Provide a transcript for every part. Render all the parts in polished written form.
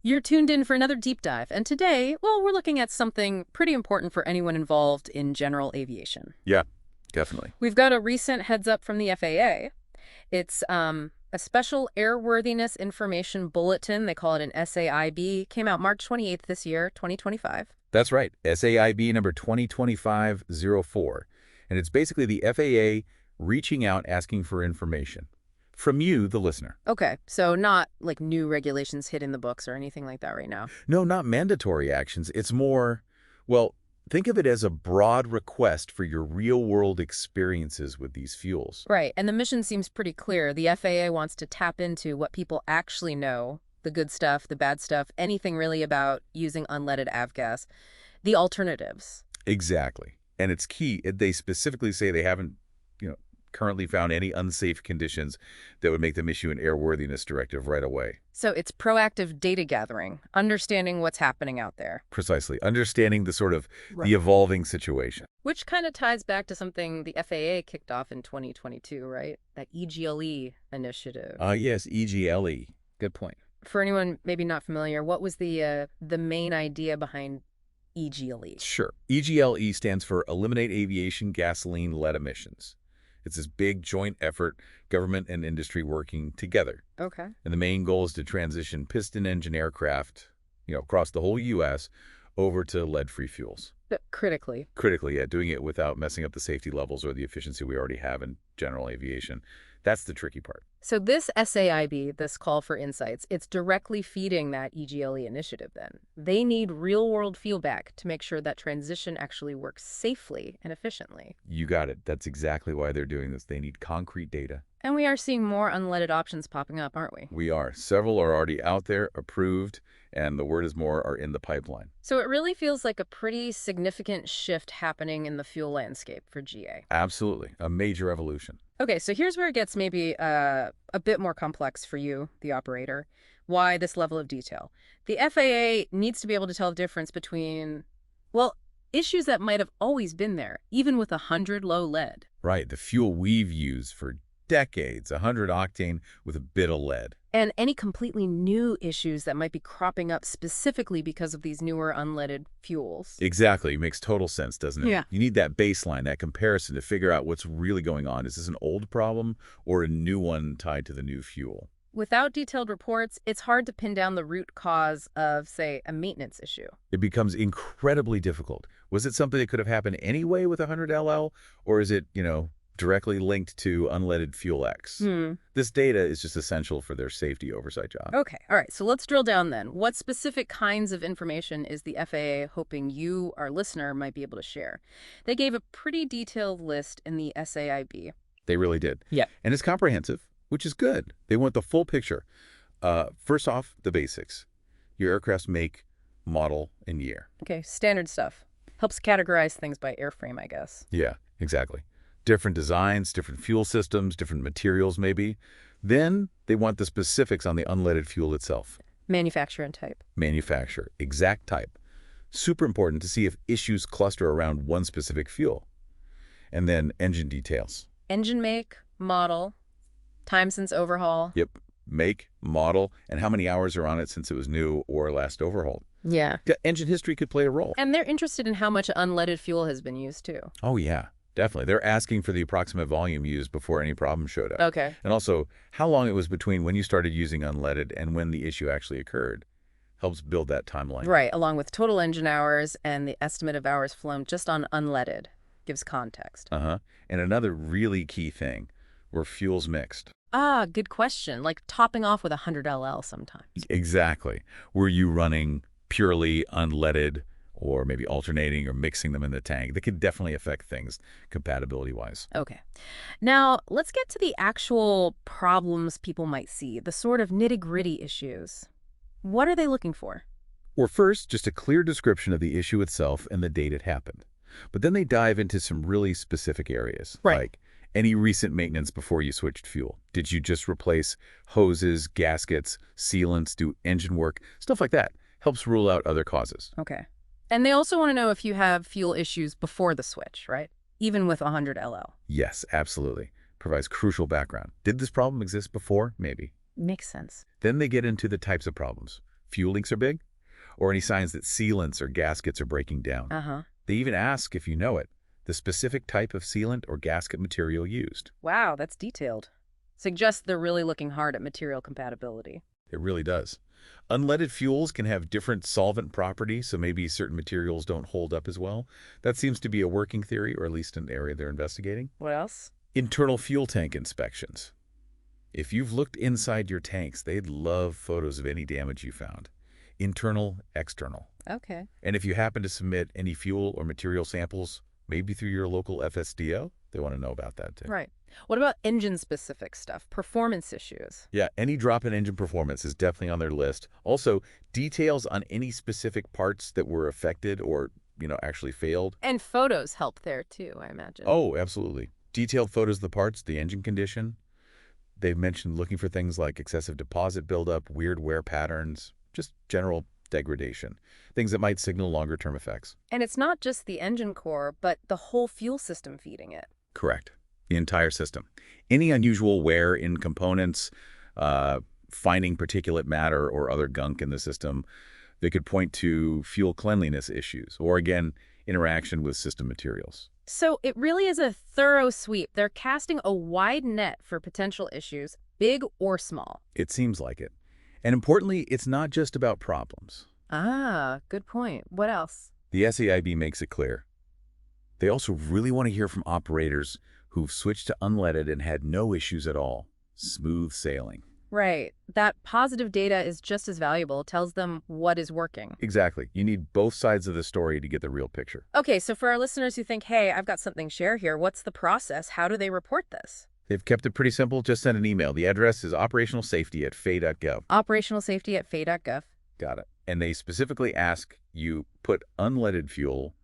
You're tuned in for another deep dive, and today, well, we're looking at something pretty important for anyone involved in general aviation. Yeah, definitely. We've got a recent heads up from the FAA. It's a special airworthiness information bulletin. They call it an SAIB. Came out March 28th this year, 2025. That's right. SAIB number 2025-04. And it's basically the FAA reaching out asking for information from you, the listener. Okay, so not like new regulations hitting the books or anything like that right now. No, not mandatory actions. It's more, well, think of it as a broad request for your real-world experiences with these fuels. Right, and the mission seems pretty clear. The FAA wants to tap into what people actually know, the good stuff, the bad stuff, anything really about using unleaded avgas, the alternatives. Exactly. And it's key. They specifically say they haven't, currently found any unsafe conditions that would make them issue an airworthiness directive right away. So it's proactive data gathering, understanding what's happening out there. Precisely. Understanding the sort of the evolving situation. Which kind of ties back to something the FAA kicked off in 2022, right? That EGLE initiative. Yes, EGLE. Good point. For anyone maybe not familiar, what was the main idea behind EGLE? Sure. EGLE stands for Eliminate Aviation Gasoline Lead Emissions. It's this big joint effort, government and industry working together. Okay. And the main goal is to transition piston-engine aircraft, across the whole U.S. over to lead-free fuels. But critically. Critically, yeah, doing it without messing up the safety levels or the efficiency we already have in general aviation. That's the tricky part. So this SAIB, this call for insights, it's directly feeding that EGLE initiative then. They need real-world feedback to make sure that transition actually works safely and efficiently. You got it. That's exactly why they're doing this. They need concrete data. And we are seeing more unleaded options popping up, aren't we? We are. Several are already out there, approved, and the word is more are in the pipeline. So it really feels like a pretty significant shift happening in the fuel landscape for GA. Absolutely. A major evolution. Okay, so here's where it gets maybe a bit more complex for you, the operator. Why this level of detail? The FAA needs to be able to tell the difference between, well, issues that might have always been there, even with 100 low lead. Right. The fuel we've used for decades, 100 octane with a bit of lead. And any completely new issues that might be cropping up specifically because of these newer unleaded fuels. Exactly. It makes total sense, doesn't it? Yeah. You need that baseline, that comparison to figure out what's really going on. Is this an old problem or a new one tied to the new fuel? Without detailed reports, it's hard to pin down the root cause of, say, a maintenance issue. It becomes incredibly difficult. Was it something that could have happened anyway with 100 LL? Or is it, directly linked to unleaded fuel X? This data is just essential for their safety oversight job. Okay, all right, so let's drill down then. What specific kinds of information is the FAA hoping you, our listener, might be able to share? They gave a pretty detailed list in the SAIB. They really did. Yeah. And it's comprehensive, which is good. They want the full picture. First off, the basics. Your aircraft's make, model, and year. Okay, standard stuff. Helps categorize things by airframe, I guess. Yeah, exactly. Different designs, different fuel systems, different materials maybe. Then they want the specifics on the unleaded fuel itself. Manufacturer and type. Manufacturer, exact type. Super important to see if issues cluster around one specific fuel. And then engine details. Engine make, model, time since overhaul. Yep, make, model, and how many hours are on it since it was new or last overhauled. Yeah. Engine history could play a role. And they're interested in how much unleaded fuel has been used too. Oh, yeah. Definitely. They're asking for the approximate volume used before any problem showed up. Okay. And also, how long it was between when you started using unleaded and when the issue actually occurred helps build that timeline. Right, along with total engine hours and the estimate of hours flown just on unleaded. Gives context. And another really key thing, were fuels mixed? Ah, good question. Like topping off with 100 LL sometimes. Exactly. Were you running purely unleaded or maybe alternating or mixing them in the tank? That could definitely affect things compatibility-wise. Okay. Now, let's get to the actual problems people might see, the sort of nitty-gritty issues. What are they looking for? Or first, just a clear description of the issue itself and the date it happened. But then they dive into some really specific areas, like any recent maintenance before you switched fuel. Did you just replace hoses, gaskets, sealants, do engine work? Stuff like that helps rule out other causes. Okay. And they also want to know if you have fuel issues before the switch, right? Even with 100 LL. Yes, absolutely. Provides crucial background. Did this problem exist before? Maybe. Makes sense. Then they get into the types of problems. fuel leaks are big, or any signs that sealants or gaskets are breaking down. Uh-huh. They even ask, if you know it, the specific type of sealant or gasket material used. Wow, that's detailed. Suggests they're really looking hard at material compatibility. It really does. Unleaded fuels can have different solvent properties, so maybe certain materials don't hold up as well. That seems to be a working theory, or at least an area they're investigating. What else? Internal fuel tank inspections. If you've looked inside your tanks, they'd love photos of any damage you found. Internal, external. Okay. And if you happen to submit any fuel or material samples, maybe through your local FSDO, they want to know about that too. Right. What about engine-specific stuff? Performance issues? Yeah, any drop in engine performance is definitely on their list. Also, details on any specific parts that were affected or, actually failed. And photos help there too, I imagine. Oh, absolutely. Detailed photos of the parts, the engine condition. They've mentioned looking for things like excessive deposit buildup, weird wear patterns, just general degradation, things that might signal longer-term effects. And it's not just the engine core, but the whole fuel system feeding it. Correct. The entire system. Any unusual wear in components, finding particulate matter or other gunk in the system, they could point to fuel cleanliness issues, or again, interaction with system materials. So it really is a thorough sweep. They're casting a wide net for potential issues, big or small. It seems like it. And importantly, it's not just about problems. Ah, good point. What else? The SAIB makes it clear. They also really want to hear from operators who've switched to unleaded and had no issues at all. Smooth sailing. Right. That positive data is just as valuable, tells them what is working. Exactly. You need both sides of the story to get the real picture. Okay, so for our listeners who think, hey, I've got something to share here, what's the process? How do they report this? They've kept it pretty simple. Just send an email. The address is operationalsafety@faa.gov. Operationalsafety@FAA.gov. Got it. And they specifically ask you put unleaded fuel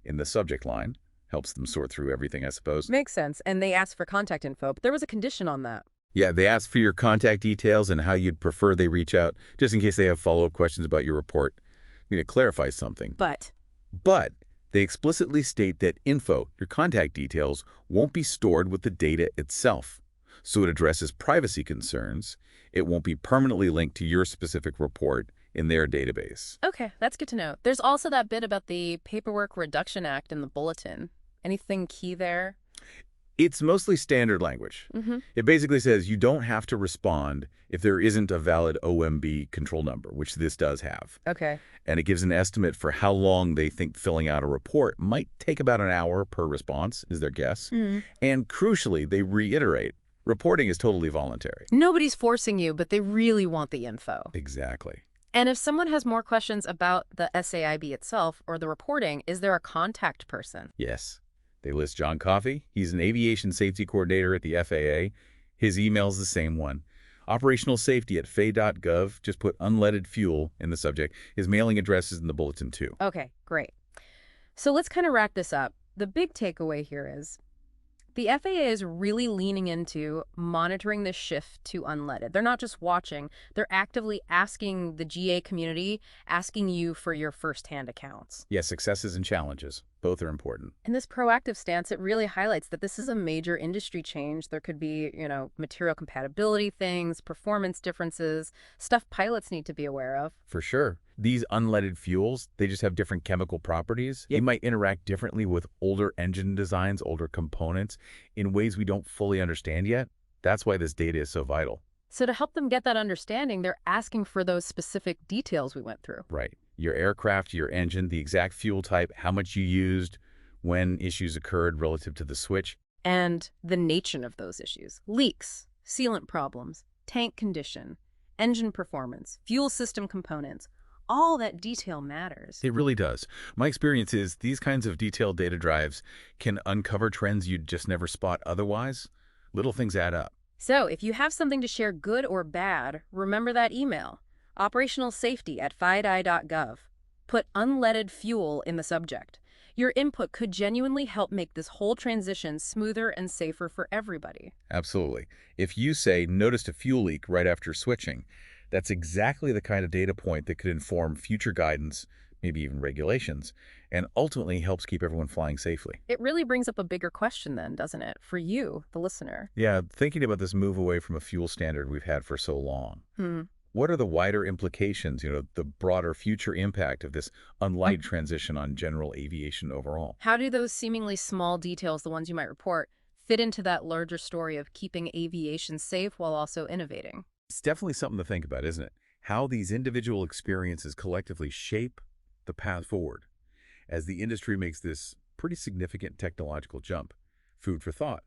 in the subject line. Helps them sort through everything, I suppose. Makes sense. And they ask for contact info, but there was a condition on that. Yeah, they ask for your contact details and how you'd prefer they reach out, just in case they have follow-up questions about your report. You need to clarify something. But They explicitly state that info, your contact details, won't be stored with the data itself. So it addresses privacy concerns. It won't be permanently linked to your specific report in their database. okay, that's good to know. There's also that bit about the Paperwork Reduction Act in the Bulletin. Anything key there? It's mostly standard language. It basically says you don't have to respond if there isn't a valid OMB control number, which this does have. Okay. And it gives an estimate for how long they think filling out a report might take, about an hour per response, is their guess. And crucially, they reiterate, reporting is totally voluntary. Nobody's forcing you, but they really want the info. Exactly. And if someone has more questions about the SAIB itself or the reporting, is there a contact person? Yes. They list John Coffey. He's an aviation safety coordinator at the FAA. His email's the same one. Operationalsafety@faa.gov. Just put unleaded fuel in the subject. His mailing address is in the bulletin too. Okay, great. So let's kind of wrap this up. The big takeaway here is the FAA is really leaning into monitoring this shift to unleaded. They're not just watching, they're actively asking the GA community, asking you for your firsthand accounts. Yes, successes and challenges. Both are important. In this proactive stance, it really highlights that this is a major industry change. There could be, material compatibility things, performance differences, stuff pilots need to be aware of. For sure. These unleaded fuels, they just have different chemical properties. They might interact differently with older engine designs, older components, in ways we don't fully understand yet. That's why this data is so vital. So to help them get that understanding, they're asking for those specific details we went through. Right. Your aircraft, your engine, the exact fuel type, how much you used, when issues occurred relative to the switch. And the nature of those issues. Leaks, sealant problems, tank condition, engine performance, fuel system components. All that detail matters. It really does. My experience is these kinds of detailed data drives can uncover trends you'd just never spot otherwise. Little things add up. So if you have something to share, good or bad, remember that email. Operationalsafety@faa.gov. Put unleaded fuel in the subject. Your input could genuinely help make this whole transition smoother and safer for everybody. Absolutely. If you say, noticed a fuel leak right after switching, that's exactly the kind of data point that could inform future guidance, maybe even regulations, and ultimately helps keep everyone flying safely. It really brings up a bigger question then, doesn't it, for you, the listener? Yeah, thinking about this move away from a fuel standard we've had for so long. What are the wider implications, the broader future impact of this unlight transition on general aviation overall? How do those seemingly small details, the ones you might report, fit into that larger story of keeping aviation safe while also innovating? It's definitely something to think about, isn't it? How these individual experiences collectively shape the path forward as the industry makes this pretty significant technological jump. Food for thought.